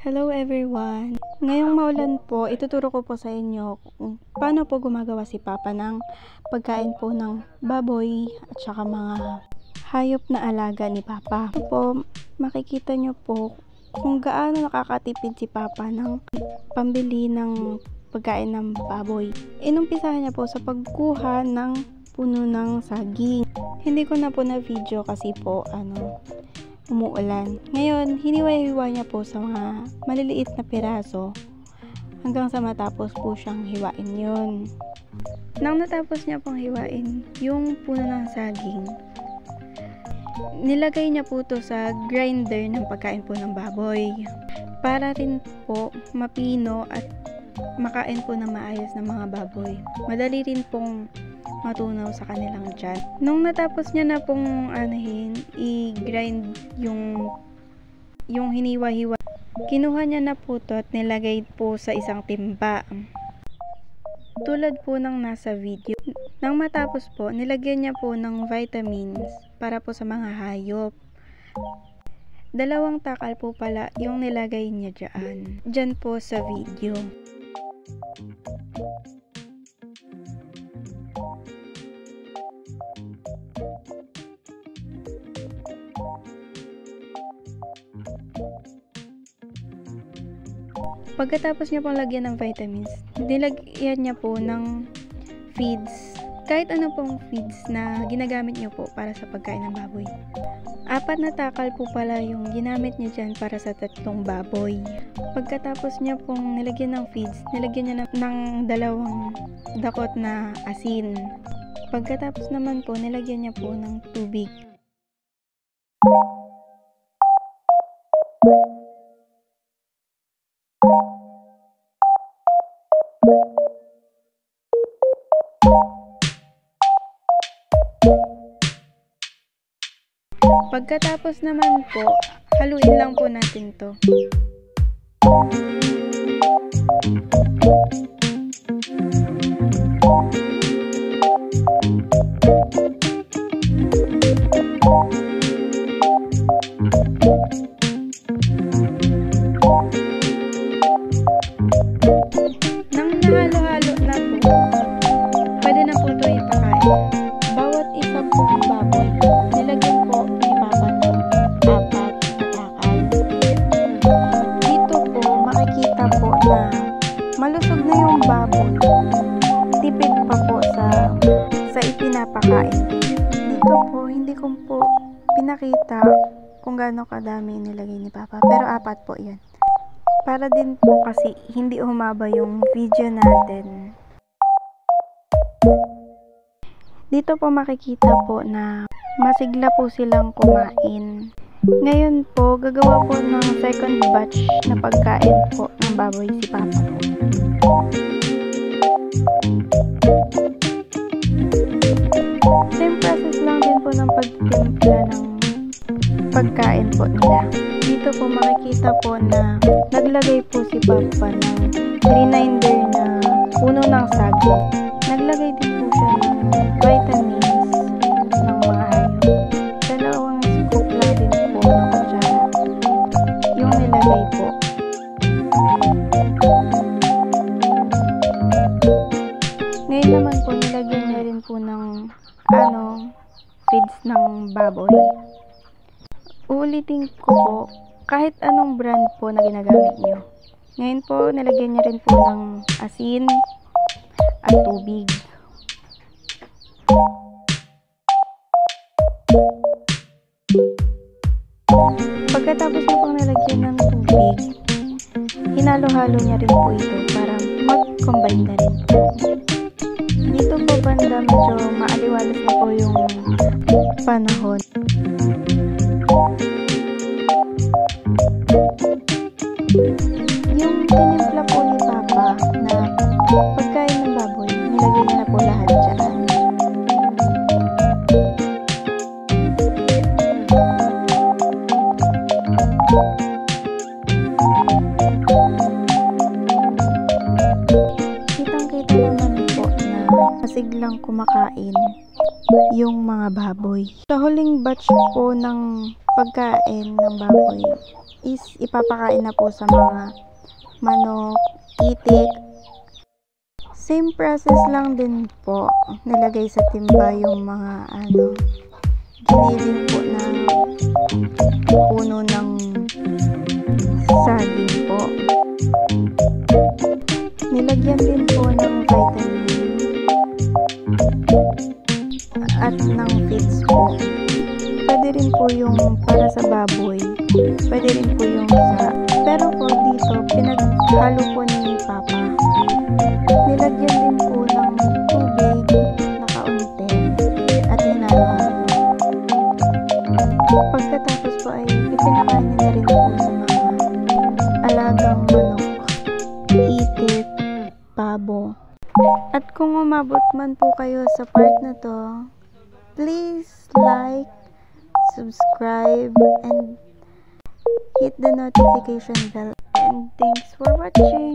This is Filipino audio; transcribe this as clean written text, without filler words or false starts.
Hello everyone! Ngayong maulan po, ituturo ko po sa inyo kung paano po gumagawa si Papa ng pagkain po ng baboy at saka mga hayop na alaga ni Papa. Ito po, makikita nyo po kung gaano nakakatipid si Papa ng pambili ng pagkain ng baboy. Inumpisahan niya po sa pagkuha ng puno ng saging. Hindi ko na po na video kasi po umuulan. Ngayon, hiniwa-hiwa niya po sa mga maliliit na piraso hanggang sa matapos po siyang hiwain yun. Nang natapos niya pong hiwain yung puno ng saging, nilagay niya po to sa grinder ng pagkain po ng baboy para rin po mapino at makain po ng maayos ng mga baboy. Madali rin pong matunaw sa kanilang tiyan. Nung natapos niya na pong i-grind yung hiniwa-hiwa, kinuha niya na po to at nilagay po sa isang timba. Tulad po ng nasa video. Nang matapos po, nilagyan niya po ng vitamins para po sa mga hayop. 2 takal po pala yung nilagay niya dyan po sa video. Pagkatapos niya pong lagyan ng vitamins, nilagyan niya po ng feeds. Kahit ano pong feeds na ginagamit niyo po para sa pagkain ng baboy. 4 na takal po pala yung ginamit niya dyan para sa 3 baboy. Pagkatapos niya pong nilagyan ng feeds, nilagyan niya ng 2 dakot na asin. Pagkatapos naman po, nilagyan niya po ng tubig. Pagkatapos naman po, haluin lang po natin to. Nang nahalo-halo na po, pwede na po ito ipakain. Bawat isa pong baboy, nilagyan po ni Papa ng 4 na takal. Dito po, makikita po na malusog na yung baboy. Tipid pa po sa ipinapakain. Dito po, hindi ko po pinakita kung gaano kadami nilagay ni Papa. Pero 4 po yan. Para din po kasi hindi humaba yung video natin. Dito po makikita po na masigla po silang kumain. Ngayon po, gagawa po ng second batch na pagkain po ng baboy si Papa po. Same process lang din po ng pagtimpla ng pagkain po nila. Dito po makikita po na naglagay po si Papa ng reminder na puno ng saging. Naglagay din po siya ng vitamins ng mga hayop. 2 scoop lang din po ng kutsara yung nilagay po. Ngayon naman po, nilagyan niya rin po ng feeds ng baboy. Uulitin ko po, kahit anong brand po na ginagamit niyo. Ngayon po, nilagyan niya rin po ng asin at tubig. Pagkatapos niya pong nilagyan ng tubig, hinalo-halo niya rin po ito para mag-combine na rin po. Dito po banda medyo maaliwalas na po yung panahon. Yung tinimpla po ni Papa na pagkain ng baboy, nilagay niya na po lahat dyan. Kitang-kita naman po na masiglang kumakain yung mga baboy. Sa huling batch po ng pagkain ng baboy is ipapakain na po sa mga manok, itik. Same process lang din po. Nilagay sa timba yung mga giniling po ng puno ng saging po. Nilagyan din po ng vitamin at ng feeds po. Pwede rin po yung para sa baboy. Pwede rin po yung sa... Pero po dito, pinaghalo po ni Papa. Nilagyan din po ng tubig na kaunti at hinalo-halo. Pagkatapos po ay ipinakain niya rin po sa mga alagang manok, itik, pabo. At kung umabot man po kayo sa part na to, please like, subscribe, and hit the notification bell. And thanks for watching.